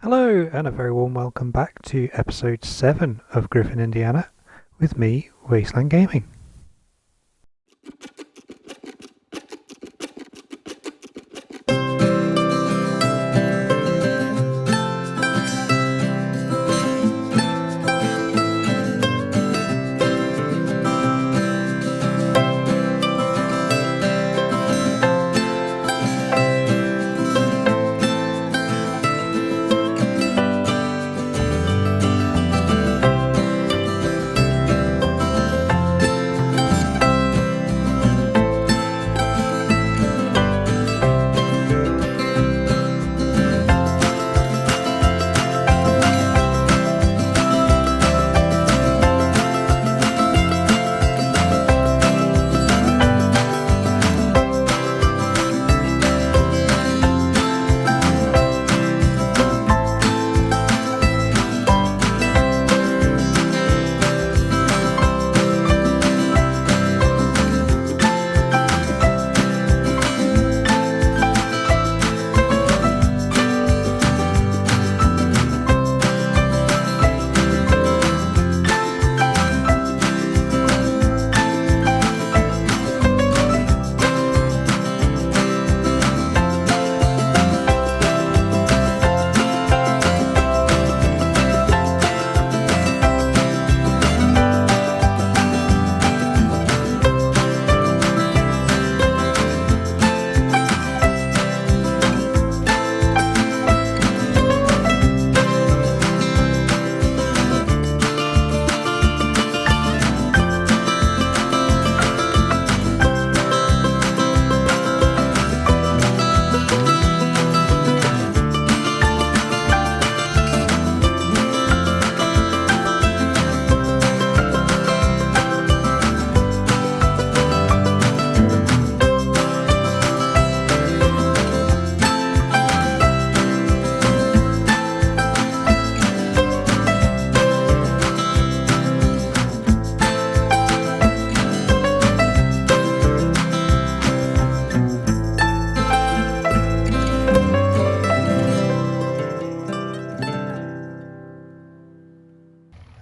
Hello, and a very warm welcome back to episode 7 of Griffin Indiana with me, Wasteland Gaming.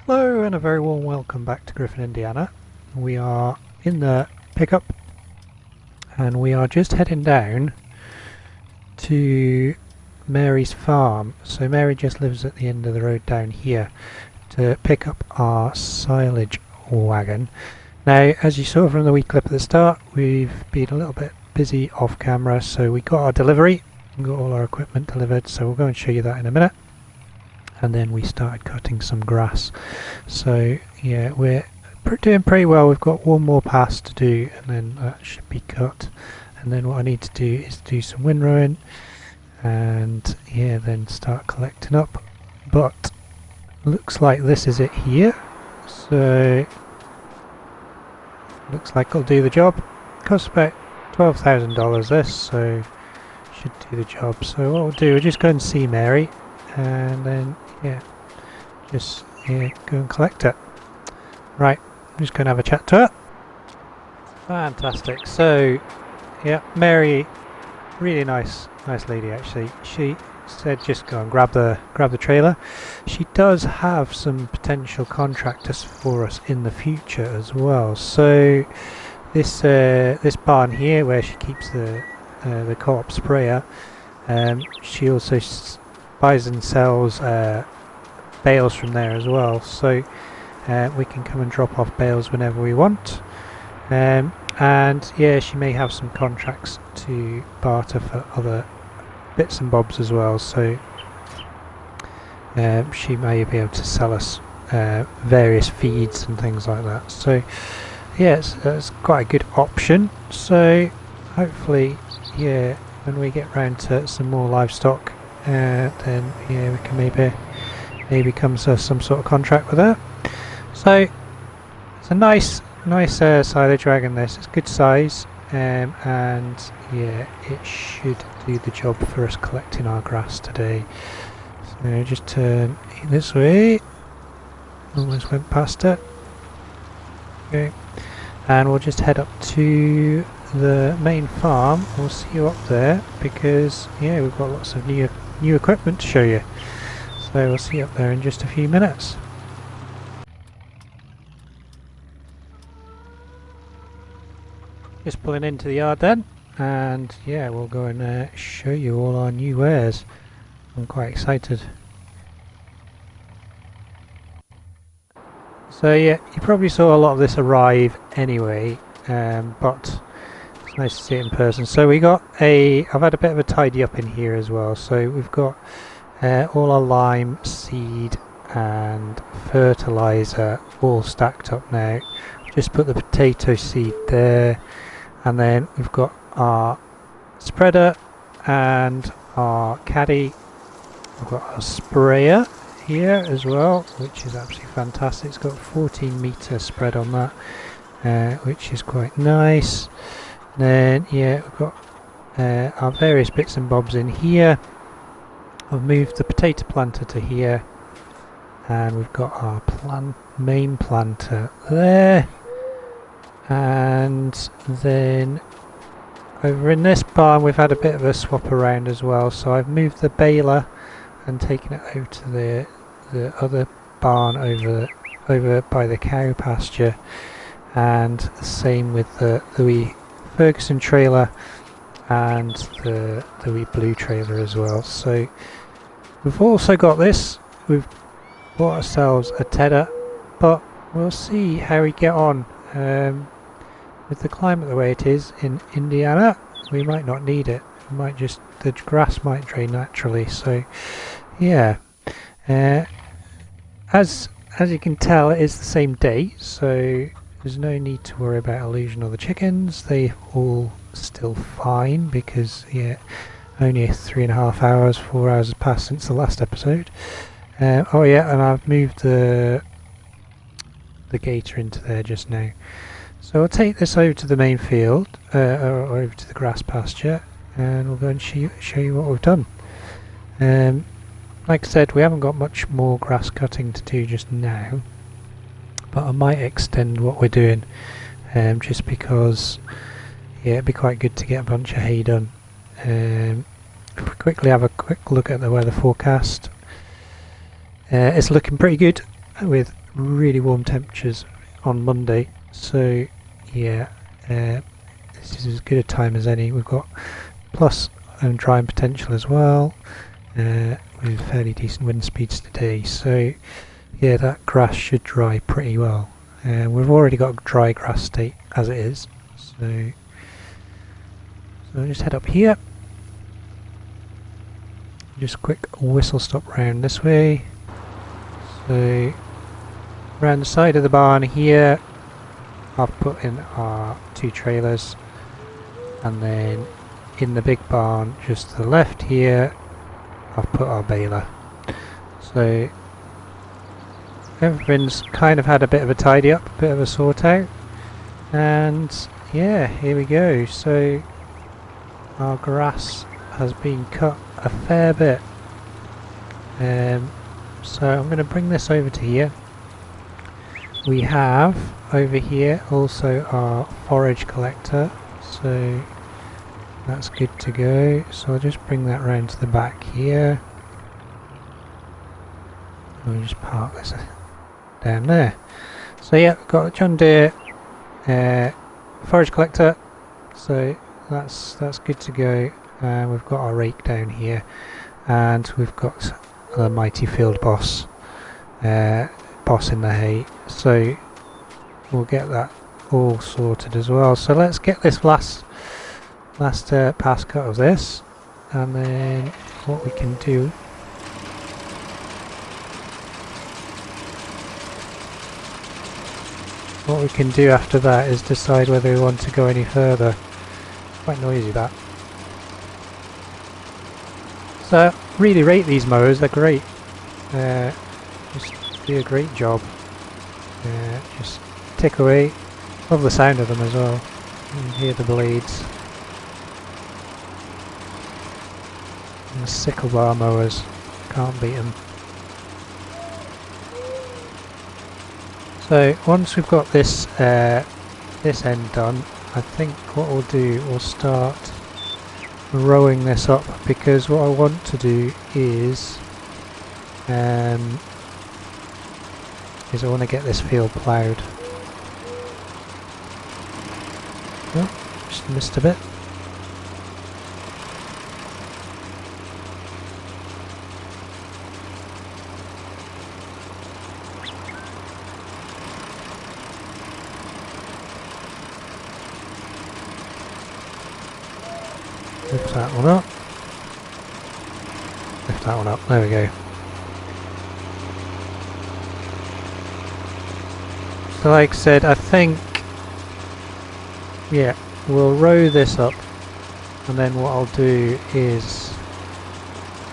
Hello, and a very warm welcome back to Griffin Indiana. We are in the pickup and we are just heading down to Mary's farm. So Mary just lives at the end of the road down here to pick up our silage wagon. Now, as you saw from the wee clip at the start, we've been a little bit busy off camera, so we got our delivery and got all our equipment delivered, so we'll go and show you that in a minute. And then we started cutting some grass. So yeah, we're doing pretty well. We've got one more pass to do and then that should be cut. And then what I need to do is do some windrowing and yeah, then start collecting up. But looks like this is it here. So looks like it'll do the job. Costs about $12,000 this, so should do the job. So what we'll do, we'll just go and see Mary and then yeah, just go and collect it. Right, I'm just going to have a chat to her. Fantastic. So yeah, Mary, really nice lady actually. She said just go and grab the trailer. She does have some potential contractors for us in the future as well. So this barn here where she keeps the co-op sprayer, she also buys and sells bales from there as well, so we can come and drop off bales whenever we want, and yeah, she may have some contracts to barter for other bits and bobs as well, so she may be able to sell us various feeds and things like that. So yeah, it's quite a good option. So hopefully yeah, when we get round to some more livestock, then yeah, we can maybe come to some sort of contract with her. So it's a nice silage wagon. This it's good size, and yeah, it should do the job for us collecting our grass today. So just turn this way. Almost went past it. Okay, and we'll just head up to the main farm. We'll see you up there because yeah, we've got lots of new equipment to show you. So we'll see you up there in just a few minutes. Just pulling into the yard then, and yeah, we'll go and show you all our new wares. I'm quite excited. So yeah, you probably saw a lot of this arrive anyway, but it's nice to see it in person. So I've had a bit of a tidy up in here as well. So we've got all our lime, seed and fertilizer all stacked up now. Just put the potato seed there, and then we've got our spreader and our caddy. We've got our sprayer here as well, which is absolutely fantastic. It's got 14-meter spread on that, which is quite nice. And then yeah, we've got our various bits and bobs in here. I've moved the potato planter to here, and we've got our main planter there. And then over in this barn we've had a bit of a swap around as well, so I've moved the baler and taken it over to the other barn over by the cow pasture, and the same with the wee Ferguson trailer and the wee blue trailer as well. So we've also got this, we've bought ourselves a tedder, but we'll see how we get on. With the climate the way it is in Indiana, we might not need it. We might the grass might drain naturally. So yeah, as you can tell, it is the same day, so there's no need to worry about Illusion or the chickens. They all still fine, because yeah, only 3.5 hours, 4 hours has passed since the last episode. Oh yeah, and I've moved the gator into there just now. So I'll take this over to the main field, or over to the grass pasture, and we'll go and show you what we've done. Like I said, we haven't got much more grass cutting to do just now, but I might extend what we're doing, just because yeah, it'd be quite good to get a bunch of hay done. If we quickly have a quick look at the weather forecast, it's looking pretty good with really warm temperatures on Monday. So yeah, this is as good a time as any. We've got plus drying potential as well, with fairly decent wind speeds today. So yeah, that grass should dry pretty well. We've already got a dry grass state as it is. So I'll just head up here. Just a quick whistle stop round this way. So around the side of the barn here, I've put in our 2 trailers, and then in the big barn just to the left here I've put our baler. So everything's kind of had a bit of a tidy up, a bit of a sort out, and yeah, here we go. So our grass has been cut a fair bit, so I'm going to bring this over to here. We have over here also our forage collector, so that's good to go. So I'll just bring that round to the back here. We'll just park this down there. So yeah, we've got a John Deere forage collector, so that's good to go. We've got our rake down here, and we've got the mighty field boss in the hay, so we'll get that all sorted as well. So let's get this last pass cut of this, and then what we can do after that is decide whether we want to go any further. Quite noisy that. So really rate these mowers, they're great. Just do a great job. Just tick away. Love the sound of them as well. You can hear the blades. And the sickle bar mowers, can't beat them. So once we've got this this end done, I think what we'll do, we'll start rowing this up, because what I want to do is is I want to get this field ploughed. Oh, just missed a bit. Lift that one up. Lift that one up. There we go. So like I said, I think, yeah, we'll row this up, and then what I'll do is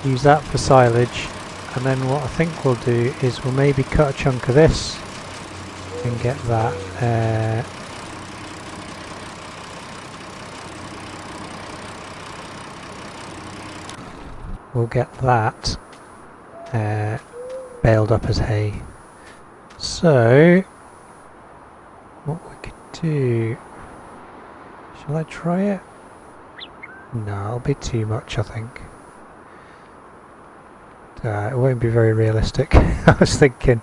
use that for silage, and then what I think we'll do is we'll maybe cut a chunk of this and get that we'll get that baled up as hay. So what we could do, shall I try it? No, it'll be too much, I think. It won't be very realistic. I was thinking,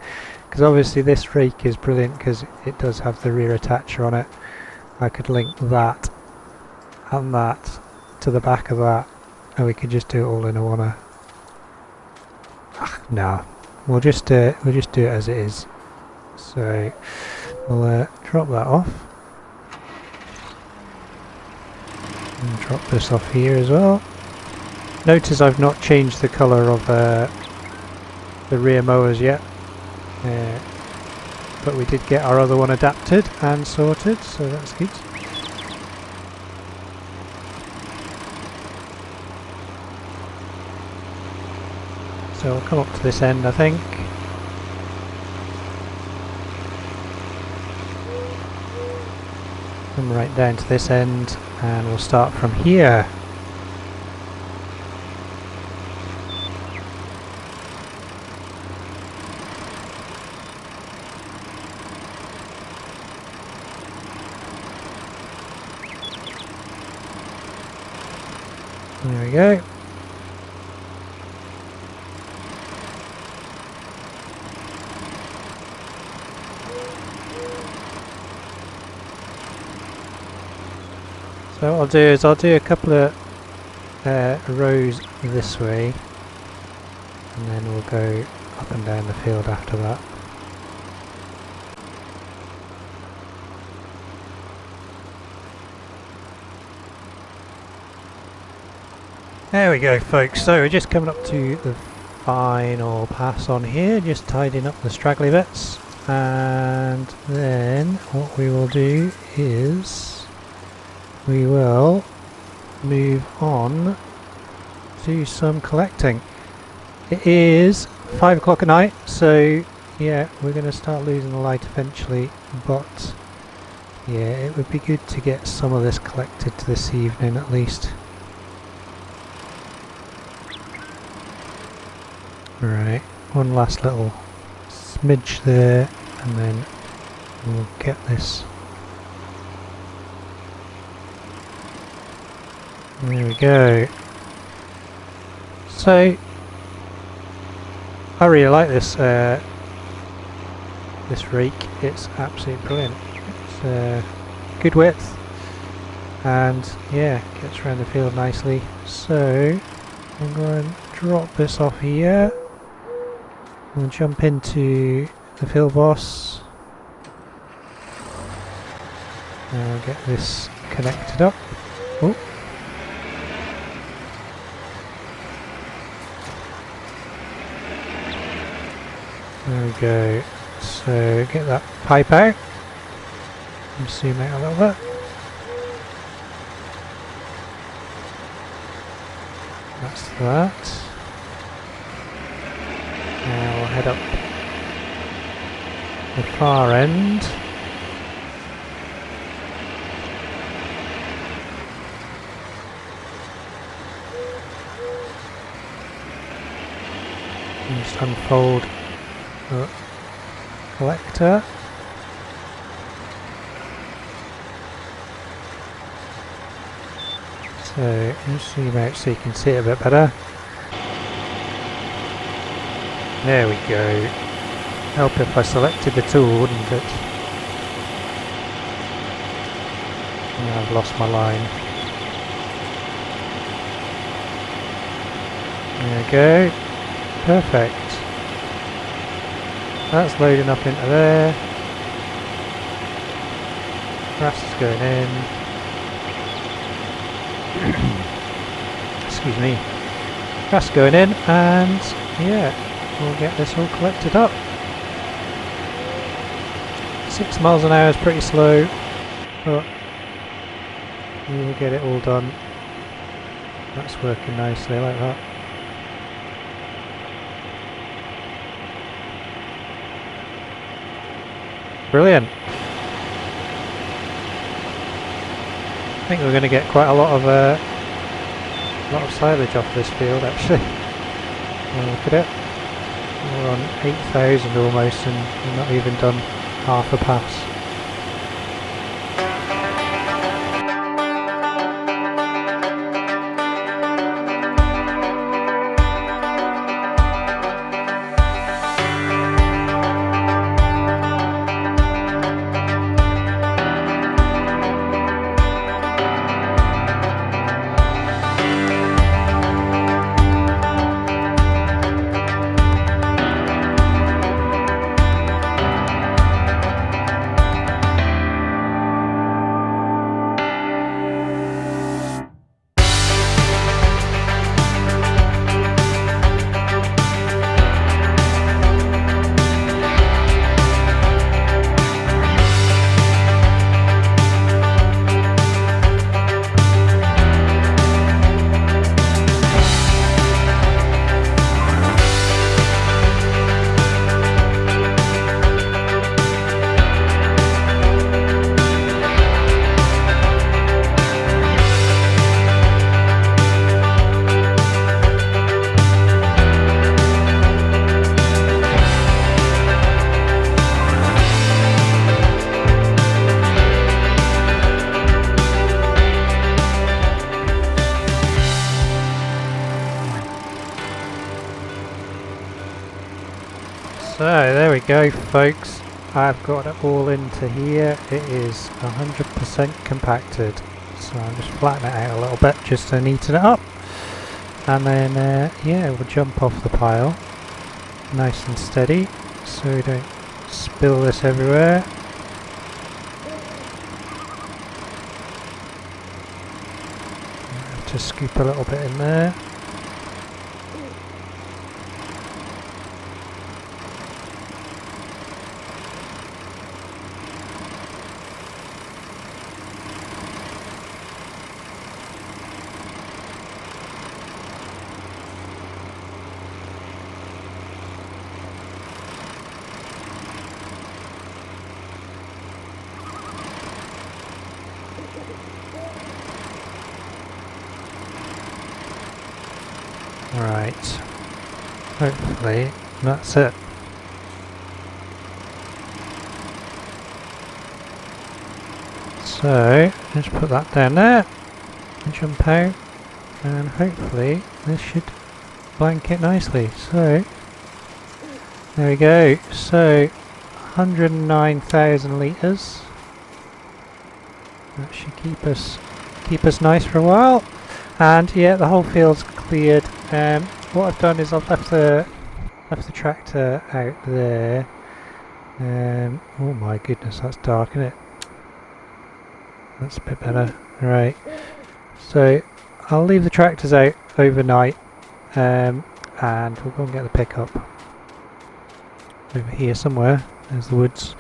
because obviously this rake is brilliant because it does have the rear attacher on it. I could link that and that to the back of that, and we could just do it all in a one. No, we'll just do it as it is. So we'll drop that off and drop this off here as well. Notice I've not changed the colour of the rear mowers yet, but we did get our other one adapted and sorted, so that's good. So we'll come up to this end, I think. Come right down to this end, and we'll start from here. There we go. So what I'll do is I'll do a couple of rows this way, and then we'll go up and down the field after that. There we go, folks. So we're just coming up to the final pass on here, just tidying up the straggly bits, and then what we will do is we will move on to some collecting. It is 5 o'clock at night, so yeah, we're going to start losing the light eventually, but yeah, it would be good to get some of this collected this evening at least. Right, one last little smidge there, and then we'll get this. There we go. So I really like this this rake. It's absolutely brilliant. It's good width, and yeah, gets around the field nicely. So I'm going to drop this off here. We'll jump into the field boss. And I'll get this connected up. Oh. There we go. So get that pipe out and zoom out a little bit. That's that. Now we'll head up the far end. And just unfold the collector. So just zoom out so you can see it a bit better. There we go. Help if I selected the tool, wouldn't it? Yeah, I've lost my line. There we go. Perfect. That's loading up into there. Grass is going in. Excuse me. Grass going in, and yeah, we'll get this all collected up. 6 miles an hour is pretty slow, but we will get it all done. That's working nicely like that. Brilliant. I think we're going to get quite a lot of silage off this field actually. Look at it. We're on 8,000 almost, and we've not even done half a pass. So there we go folks, I've got it all into here. It is 100% compacted, so I'm just flattening it out a little bit just to neaten it up, and then yeah, we'll jump off the pile nice and steady so we don't spill this everywhere. I have to scoop a little bit in there. Right, hopefully that's it. So just put that down there and jump out, and hopefully this should blanket nicely. So there we go. So 109,000 litres. That should keep us nice for a while. And yeah, the whole field's cleared. What I've done is I've left the tractor out there. Oh my goodness, that's dark, isn't it? That's a bit better. Right. So I'll leave the tractors out overnight, and we'll go and get the pickup over here somewhere. There's the woods.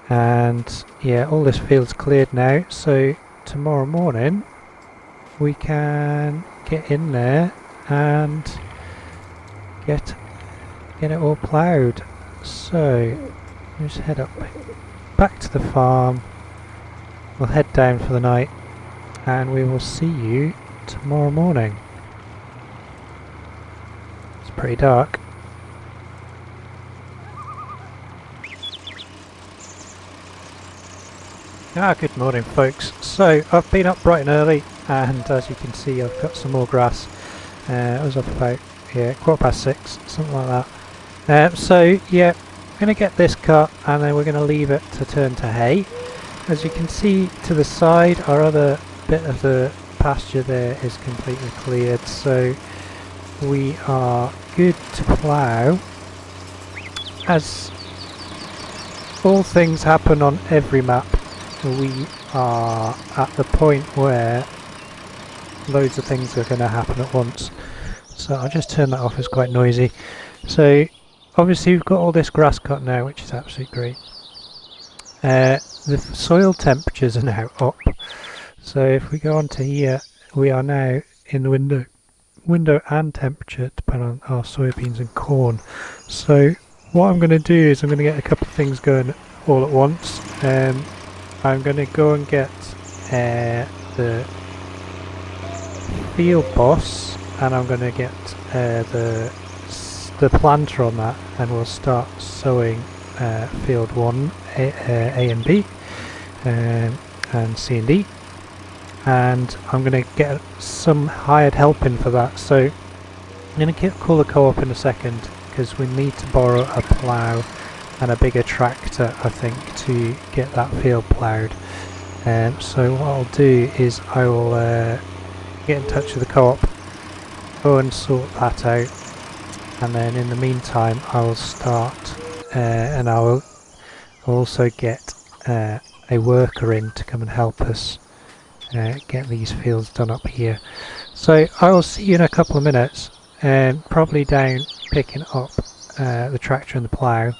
And yeah, all this field's cleared now. So tomorrow morning we can get in there and get it all ploughed. So just head up back to the farm. We'll head down for the night, and we will see you tomorrow morning. It's pretty dark. Good morning folks. So I've been up bright and early, and as you can see I've got some more grass. It was up about 6:15, something like that. So yeah, we're going to get this cut and then we're going to leave it to turn to hay. As you can see to the side, our other bit of the pasture there is completely cleared, so we are good to plough. As all things happen on every map, we are at the point where loads of things are going to happen at once. So I'll just turn that off, it's quite noisy. So obviously we've got all this grass cut now, which is absolutely great. The soil temperatures are now up. So if we go on to here, we are now in the window and temperature depending on our soybeans and corn. So what I'm going to do is I'm going to get a couple of things going all at once. I'm going to go and get the field boss, and I'm going to get the planter on that, and we'll start sowing field 1, A and B, and C and D. And I'm going to get some hired help in for that. So I'm going to call the co-op in a second, because we need to borrow a plough and a bigger tractor, I think, to get that field ploughed. So what I'll do is I will get in touch with the co-op, go and sort that out, and then in the meantime I will start and I will also get a worker in to come and help us get these fields done up here. So I will see you in a couple of minutes, probably down picking up the tractor and the plough,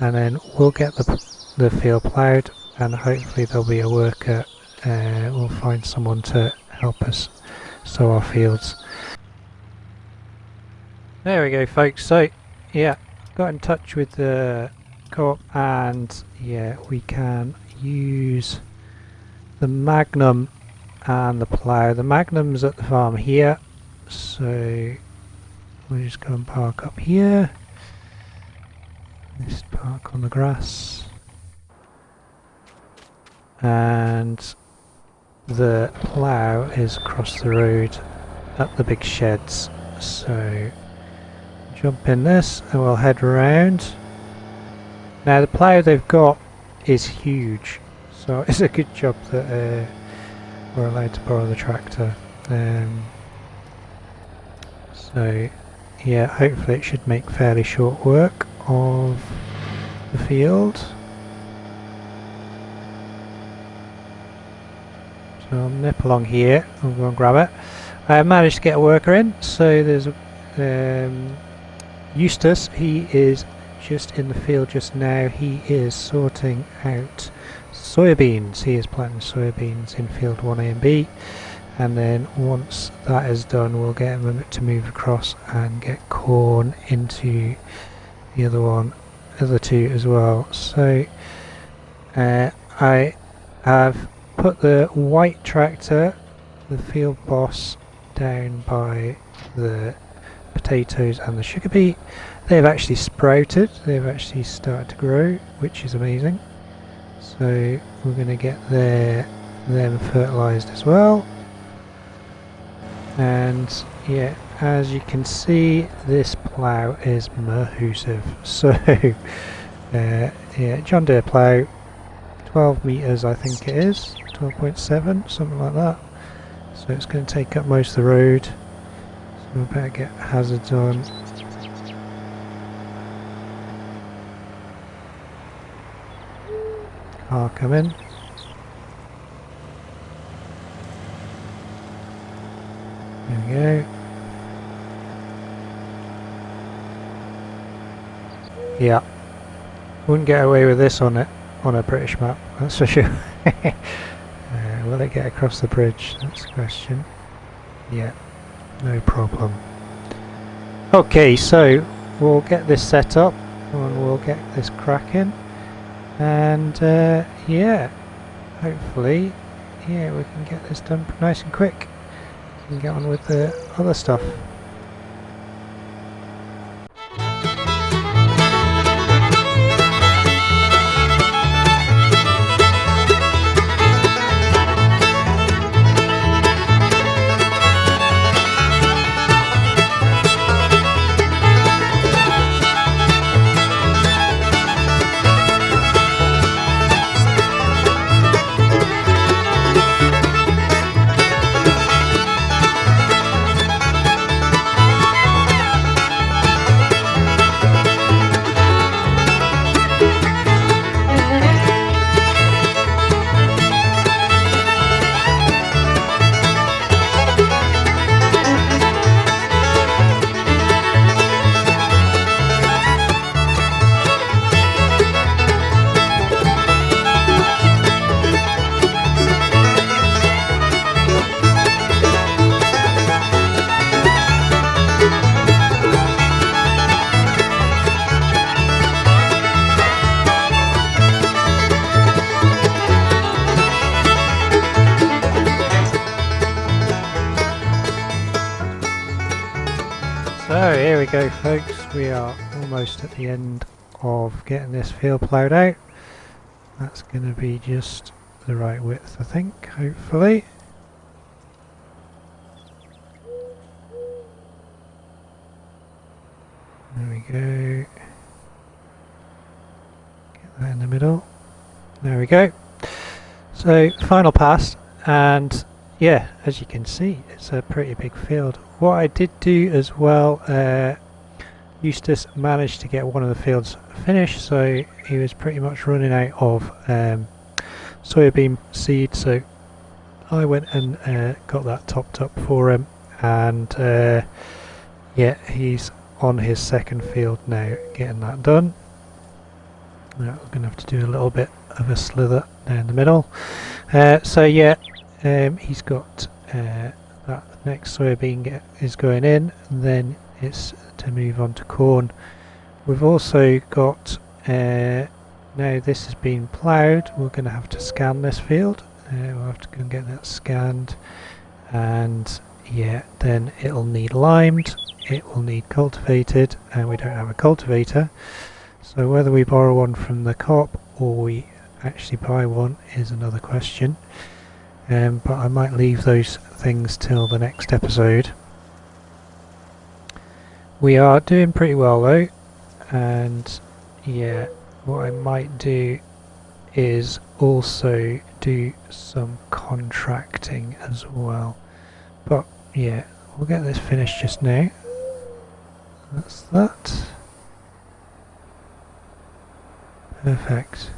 and then we'll get the field ploughed, and hopefully there'll be a worker. We'll find someone to help us sow our fields. There we go, folks. So yeah, got in touch with the co-op, and yeah, we can use the Magnum and the plough. The Magnum's at the farm here, so we'll just go and park up here. Just park on the grass, and the plough is across the road at the big sheds. So jump in this and we'll head around. Now the plough they've got is huge, so it's a good job that we're allowed to borrow the tractor. So yeah, hopefully it should make fairly short work of the field. So I'll nip along here, I'll go and grab it. I have managed to get a worker in, so there's Eustace. He is just in the field just now. He is sorting out soybeans. He is planting soybeans in field 1A and B, and then once that is done we'll get him to move across and get corn into the other two as well. So I have put the white tractor, the field boss, down by the potatoes and the sugar beet. They've actually sprouted, they've actually started to grow, which is amazing. So we're going to get them fertilised as well. And yeah, as you can see, this plough is massive. So yeah, John Deere plough, 12 metres I think it is, 12.7, something like that. So it's going to take up most of the road, so we better get hazards on. Car coming. There we go. Yeah, wouldn't get away with this on a British map, that's for sure. Will it get across the bridge? That's the question. Yeah, no problem. Okay, so we'll get this set up and we'll get this cracking, and yeah, hopefully, yeah, we can get this done nice and quick and get on with the other stuff. we go, folks, we are almost at the end of getting this field ploughed out. That's going to be just the right width, I think, hopefully. There we go. Get that in the middle. There we go. So, final pass, and yeah, as you can see, it's a pretty big field. What I did do as well, Eustace managed to get one of the fields finished, so he was pretty much running out of soybean seed, so I went and got that topped up for him, and yeah, he's on his second field now, getting that done. Now we're going to have to do a little bit of a slither down the middle. So yeah, he's got that next soybean is going in, and then it's to move on to corn. We've also got, now this has been ploughed, we're going to have to scan this field. We'll have to go and get that scanned, and yeah, then it'll need limed, it will need cultivated, and we don't have a cultivator. So whether we borrow one from the co-op or we actually buy one is another question. But I might leave those things till the next episode. We are doing pretty well though, and yeah, what I might do is also do some contracting as well. But yeah, we'll get this finished just now. That's that. Perfect.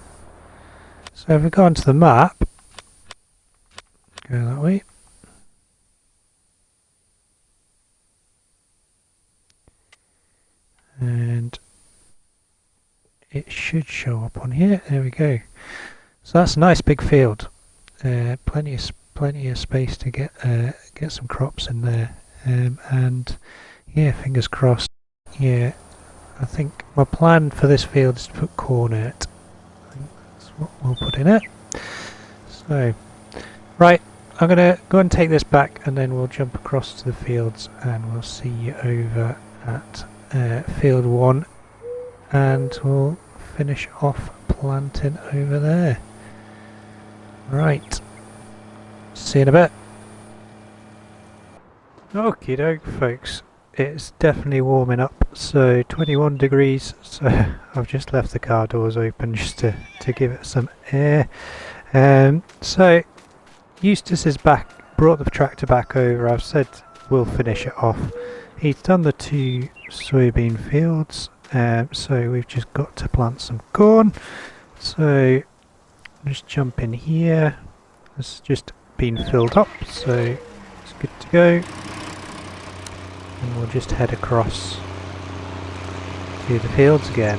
So if we go onto the map, go that way. And it should show up on here. There we go. So that's a nice big field. Plenty of space to get some crops in there. And yeah, fingers crossed. Yeah, I think my plan for this field is to put corn in it. I think that's what we'll put in it. So, right, I'm going to go and take this back, and then we'll jump across to the fields, and we'll see you over at field 1, and we'll finish off planting over there. Right, see you in a bit. Okie doke, folks. It's definitely warming up, so 21 degrees, so I've just left the car doors open just to give it some air. So Eustace is back, brought the tractor back over. I've said we'll finish it off. He's done the 2 soybean fields, so we've just got to plant some corn. So just jump in here. It's just been filled up, so it's good to go. And we'll just head across to the fields again.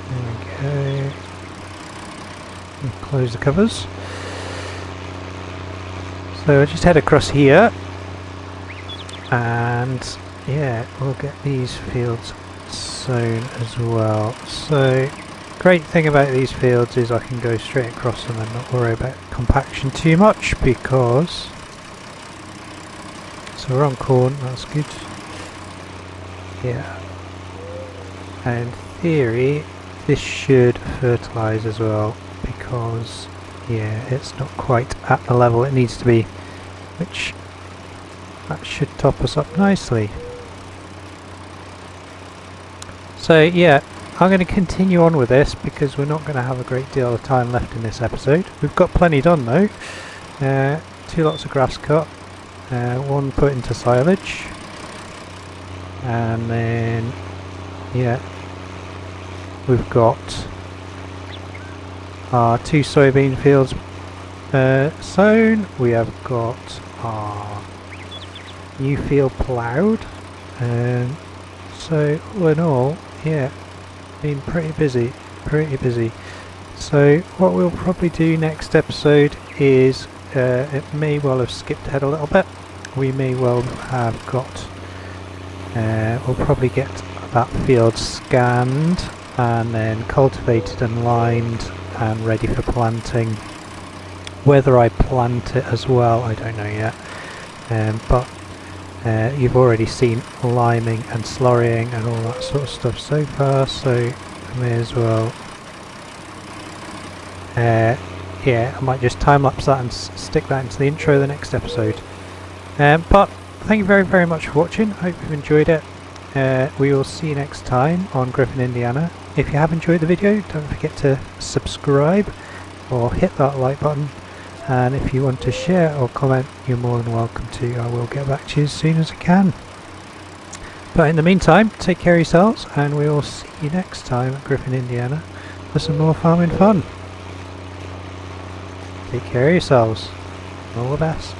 There we go. And close the covers. So I'll just head across here, and yeah, we'll get these fields sown as well. So great thing about these fields is I can go straight across them and not worry about compaction too much, because so we're on corn, that's good. Yeah, and in theory this should fertilise as well, because yeah, it's not quite at the level it needs to be, which that should top us up nicely. So yeah, I'm going to continue on with this because we're not going to have a great deal of time left in this episode. We've got plenty done though. 2 lots of grass cut, 1 put into silage, and then yeah, we've got our 2 soybean fields sown. We have got our new field ploughed. So all in all, yeah, been pretty busy. So what we'll probably do next episode is, it may well have skipped ahead a little bit. We may well have got, we'll probably get that field scanned and then cultivated and limed and ready for planting Whether I plant it as well, I don't know yet. But you've already seen liming and slurrying and all that sort of stuff so far, so I may as well yeah, I might just time-lapse that and stick that into the intro of the next episode. But thank you very much for watching. I hope you've enjoyed it. We will see you next time on Griffin Indiana. If you have enjoyed the video, don't forget to subscribe or hit that like button, and if you want to share or comment, you're more than welcome to. I will get back to you as soon as I can. But in the meantime, take care of yourselves, and we will see you next time at Griffin Indiana for some more farming fun. Take care of yourselves. All the best.